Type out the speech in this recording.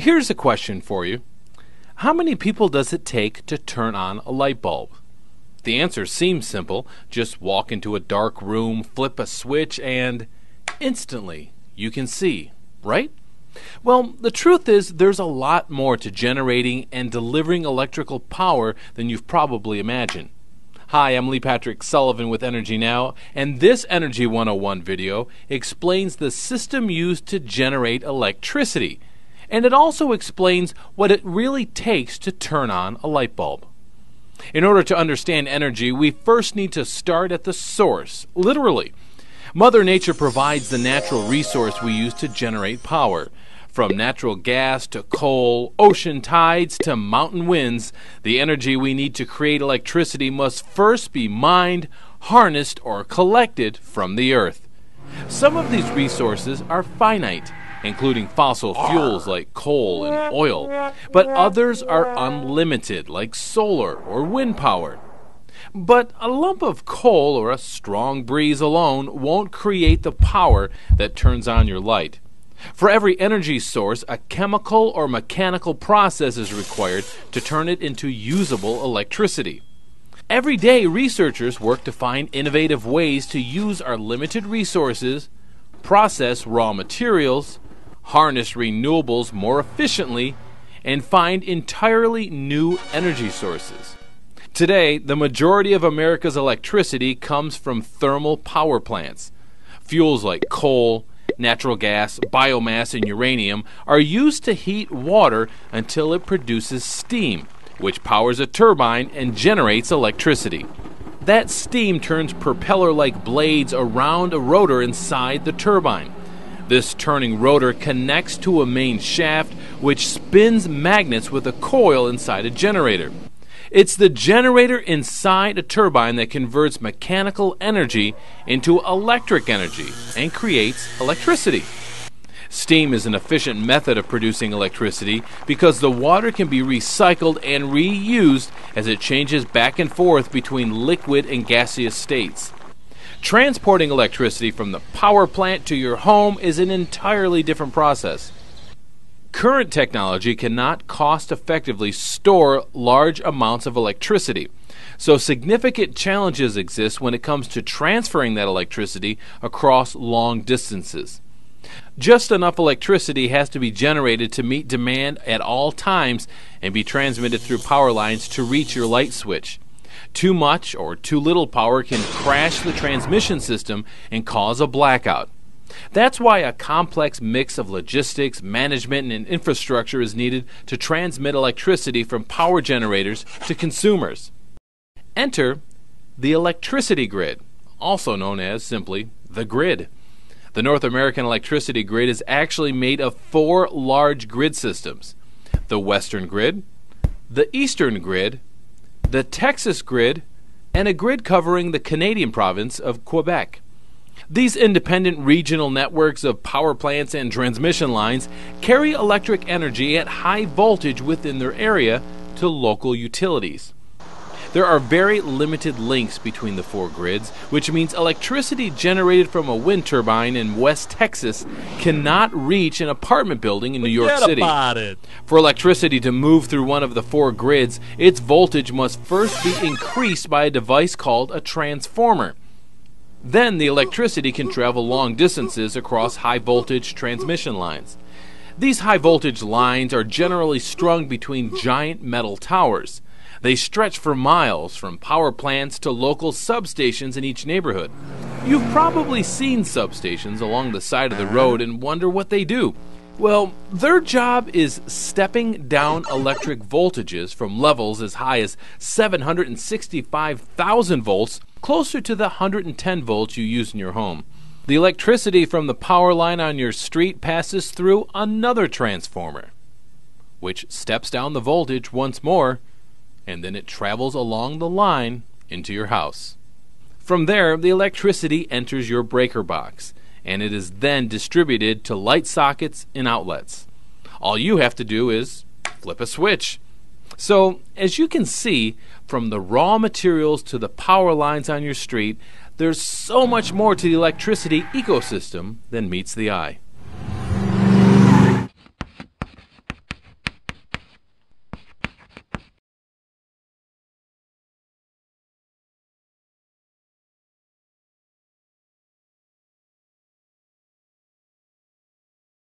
Here's a question for you. How many people does it take to turn on a light bulb? The answer seems simple. Just walk into a dark room, flip a switch, and instantly you can see, right? Well, the truth is there's a lot more to generating and delivering electrical power than you've probably imagined. Hi, I'm Lee Patrick Sullivan with Energy Now, and this Energy 101 video explains the system used to generate electricity. And it also explains what it really takes to turn on a light bulb. In order to understand energy, we first need to start at the source, literally. Mother Nature provides the natural resource we use to generate power. From natural gas to coal, ocean tides to mountain winds, the energy we need to create electricity must first be mined, harnessed, or collected from the earth. Some of these resources are finite, including fossil fuels like coal and oil, but others are unlimited, like solar or wind power. But a lump of coal or a strong breeze alone won't create the power that turns on your light. For every energy source, a chemical or mechanical process is required to turn it into usable electricity. Every day, researchers work to find innovative ways to use our limited resources, process raw materials, harness renewables more efficiently, and find entirely new energy sources. Today, the majority of America's electricity comes from thermal power plants. Fuels like coal, natural gas, biomass, and uranium are used to heat water until it produces steam, which powers a turbine and generates electricity. That steam turns propeller-like blades around a rotor inside the turbine. This turning rotor connects to a main shaft which spins magnets with a coil inside a generator. It's the generator inside a turbine that converts mechanical energy into electric energy and creates electricity. Steam is an efficient method of producing electricity because the water can be recycled and reused as it changes back and forth between liquid and gaseous states. Transporting electricity from the power plant to your home is an entirely different process. Current technology cannot cost-effectively store large amounts of electricity, so significant challenges exist when it comes to transferring that electricity across long distances. Just enough electricity has to be generated to meet demand at all times and be transmitted through power lines to reach your light switch. Too much or too little power can crash the transmission system and cause a blackout. That's why a complex mix of logistics, management, and infrastructure is needed to transmit electricity from power generators to consumers. Enter the electricity grid, also known as simply the grid. The North American electricity grid is actually made of 4 large grid systems: the Western grid, the Eastern grid, the Texas grid, and a grid covering the Canadian province of Quebec. These independent regional networks of power plants and transmission lines carry electric energy at high voltage within their area to local utilities. There are very limited links between the 4 grids, which means electricity generated from a wind turbine in West Texas cannot reach an apartment building in New York City. For electricity to move through one of the 4 grids, its voltage must first be increased by a device called a transformer. Then the electricity can travel long distances across high-voltage transmission lines. These high-voltage lines are generally strung between giant metal towers. They stretch for miles from power plants to local substations in each neighborhood. You've probably seen substations along the side of the road and wonder what they do. Well, their job is stepping down electric voltages from levels as high as 765,000 volts closer to the 110 volts you use in your home. The electricity from the power line on your street passes through another transformer, which steps down the voltage once more, and then it travels along the line into your house. From there, the electricity enters your breaker box, and it is then distributed to light sockets and outlets. All you have to do is flip a switch. So, as you can see, from the raw materials to the power lines on your street, there's so much more to the electricity ecosystem than meets the eye.